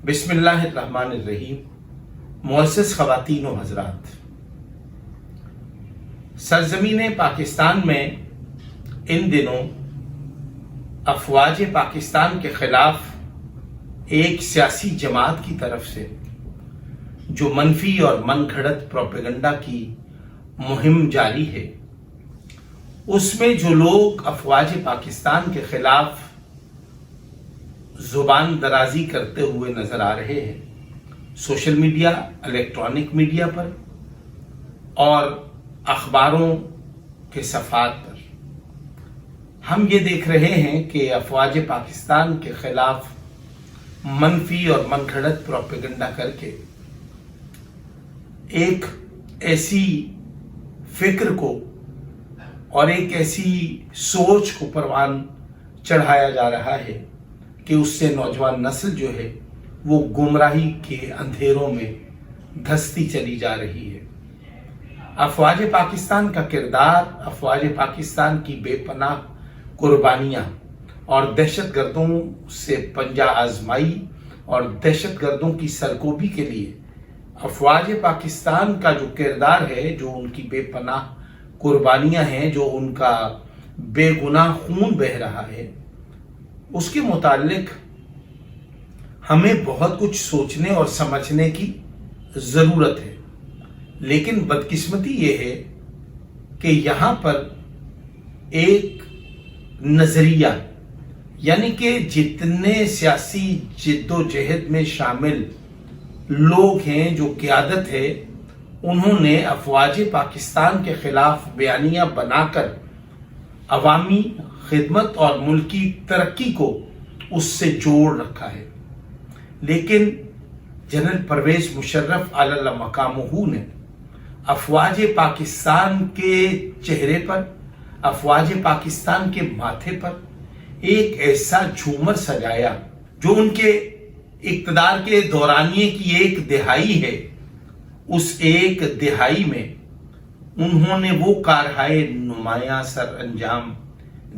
बिस्मिल्लाहिर्रहमानिर्रहीम। मुअज़्ज़ज़ ख़वातीन व हज़रात, सरज़मीन पाकिस्तान में इन दिनों अफ़वाज पाकिस्तान के ख़िलाफ़ एक सियासी जमात की तरफ से जो मनफी और मनगढ़ंत प्रोपेगेंडा की मुहिम जारी है, उसमें जो लोग अफ़वाज पाकिस्तान के ख़िलाफ़ जुबान दराजी करते हुए नजर आ रहे हैं, सोशल मीडिया, इलेक्ट्रॉनिक मीडिया पर और अखबारों के सफ़ात पर, हम ये देख रहे हैं कि अफ़वाज पाकिस्तान के खिलाफ मनफी और मनगढ़ंत प्रोपेगेंडा करके एक ऐसी फिक्र को और एक ऐसी सोच को परवान चढ़ाया जा रहा है कि उससे नौजवान नस्ल जो है वो गुमराही के अंधेरों में धंसती चली जा रही है। अफ़वाज पाकिस्तान का किरदार, अफ़वाज पाकिस्तान की बेपनाह कुर्बानियाँ और दहशतगर्दों से पंजा आजमाई और दहशतगर्दों की सरकोबी के लिए अफ़वाज पाकिस्तान का जो किरदार है, जो उनकी बेपनाह कुर्बानियाँ हैं, जो उनका बेगुनाह खून बह रहा है, उसके मुतालिक हमें बहुत कुछ सोचने और समझने की ज़रूरत है। लेकिन बदकिस्मती ये है कि यहाँ पर एक नज़रिया, यानी कि जितने सियासी जिद्दोजहद में शामिल लोग हैं, जो क़यादत है, उन्होंने अफ़वाज पाकिस्तान के ख़िलाफ़ बयानियाँ बनाकर अवामी खिदमत और मुल्की तरक्की को उससे जोड़ रखा है। लेकिन जनरल परवेज मुशर्रफ अलल्लाह मकामुहू ने अफ़वाज पाकिस्तान के चेहरे पर, अफ़वाज पाकिस्तान के माथे पर एक ऐसा झूमर सजाया जो उनके इक़्तिदार के दौरानिए की एक दिहाई है। उस एक दिहाई में उन्होंने वो कारहाए नुमायां सर अंजाम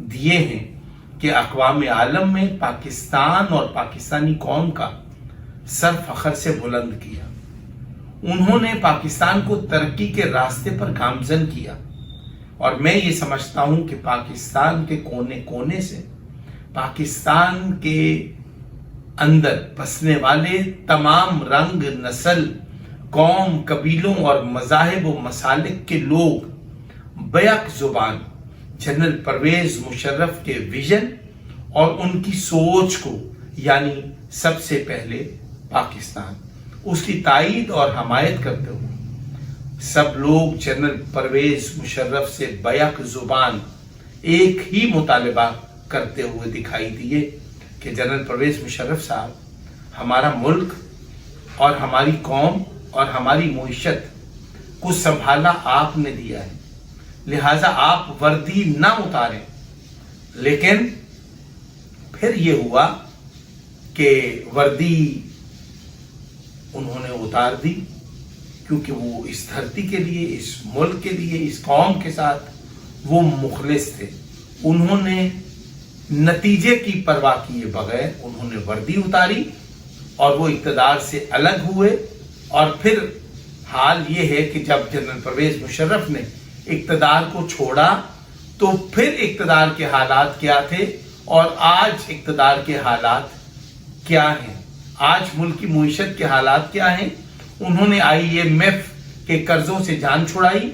दिए हैं कि अक़वाम आलम में पाकिस्तान और पाकिस्तानी कौम का सर फ़ख्र से बुलंद किया। उन्होंने पाकिस्तान को तरक्की के रास्ते पर गामज़न किया और मैं ये समझता हूँ कि पाकिस्तान के कोने कोने से, पाकिस्तान के अंदर बसने वाले तमाम रंग, नस्ल, कौम, कबीलों और मज़ाहिब व मसालिक के लोग बैक ज़ुबान जनरल परवेज मुशर्रफ के विजन और उनकी सोच को, यानी सबसे पहले पाकिस्तान, उसकी तायीद और हमायत करते हुए सब लोग जनरल परवेज मुशर्रफ से बैक ज़ुबान एक ही मुतालबा करते हुए दिखाई दिए कि जनरल परवेज मुशर्रफ साहब, हमारा मुल्क और हमारी कौम और हमारी मुईशत को संभाला आपने दिया है, लिहाजा आप वर्दी ना उतारें। लेकिन फिर ये हुआ कि वर्दी उन्होंने उतार दी, क्योंकि वो इस धरती के लिए, इस मुल्क के लिए, इस कौम के साथ वो मुखलिस थे। उन्होंने नतीजे की परवाह किए बगैर उन्होंने वर्दी उतारी और वो इक़्तिदार से अलग हुए। और फिर हाल ये है कि जब जनरल परवेज मुशर्रफ ने इक़्तिदार को छोड़ा तो फिर इक़्तिदार के हालात क्या थे और आज इक़्तिदार के हालात क्या हैं, आज मुल्क की मुईशत के हालात क्या हैं। उन्होंने IMF के कर्जों से जान छुड़ाई,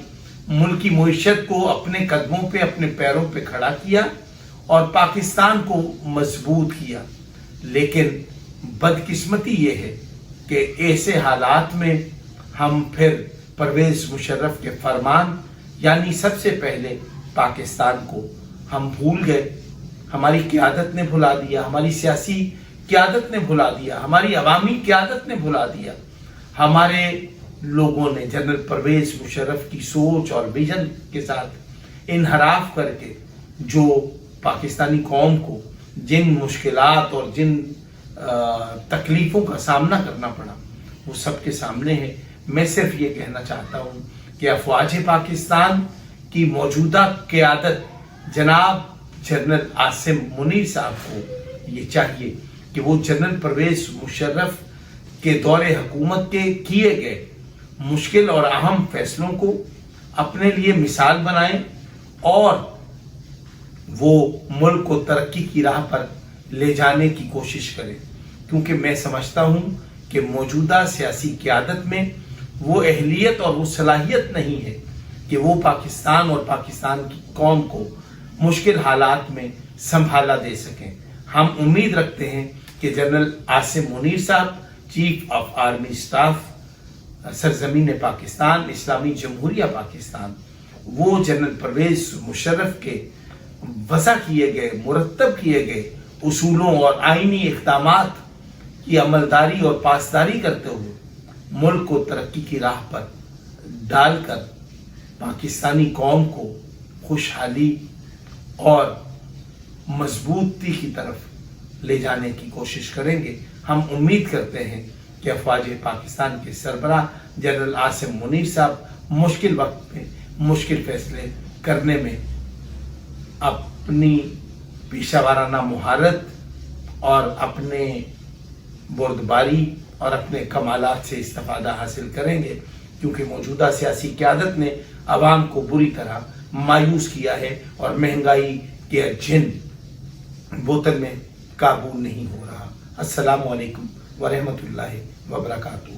मुल्क की मुईशत को अपने कदमों पे, अपने पैरों पे खड़ा किया और पाकिस्तान को मजबूत किया। लेकिन बदकिस्मती ये है कि ऐसे हालात में हम फिर परवेज मुशर्रफ के फरमान, यानी सबसे पहले पाकिस्तान को हम भूल गए। हमारी क़यादत ने भुला दिया, हमारी सियासी क़यादत ने भुला दिया, हमारी अवामी क़यादत ने भुला दिया। हमारे लोगों ने जनरल परवेज मुशर्रफ की सोच और विजन के साथ इनहराफ करके जो पाकिस्तानी कौम को जिन मुश्किलात और जिन तकलीफ़ों का सामना करना पड़ा, वो सबके सामने है। मैं सिर्फ ये कहना चाहता हूँ कि अफ़वाज पाकिस्तान की मौजूदा क़यादत जनाब जनरल आसिम मुनीर साहब को ये चाहिए कि वो जनरल परवेज मुशर्रफ کہ دور حکومت کے کیے گئے مشکل اور اہم فیصلوں کو اپنے لیے مثال بنائیں اور وہ ملک کو ترقی کی راہ پر لے جانے کی کوشش کریں، کیونکہ میں سمجھتا ہوں کہ موجودہ سیاسی قیادت میں وہ اہلیت اور وہ صلاحیت نہیں ہے کہ وہ پاکستان اور پاکستان کی قوم کو مشکل حالات میں سنبھالا دے سکیں۔ ہم امید رکھتے ہیں کہ جنرل عاصم منیر صاحب، چیف آف آرمی اسٹاف سرزمین پاکستان اسلامی جمہوریہ پاکستان، وہ جنرل پرویز مشرف کے وضع کیے گئے مرتب کیے گئے اصولوں اور آئینی اقدامات کی عملداری اور پاسداری کرتے ہوئے ملک کو ترقی کی راہ پر ڈال کر پاکستانی قوم کو خوشحالی اور مضبوطی کی طرف لے جانے کی کوشش کریں گے۔ ہم امید کرتے ہیں کہ افواج پاکستان کے سربراہ جنرل عاصم منیر صاحب مشکل وقت میں مشکل فیصلے کرنے میں اپنی پیشہ وارانہ مہارت اور اپنے بردباری اور اپنے کمالات سے استفادہ حاصل کریں گے، کیونکہ موجودہ سیاسی قیادت نے عوام کو بری طرح مایوس کیا ہے اور مہنگائی کے جن بوتل میں قابو نہیں ہو رہا۔ السلام علیکم ورحمۃ اللہ وبرکاتہ۔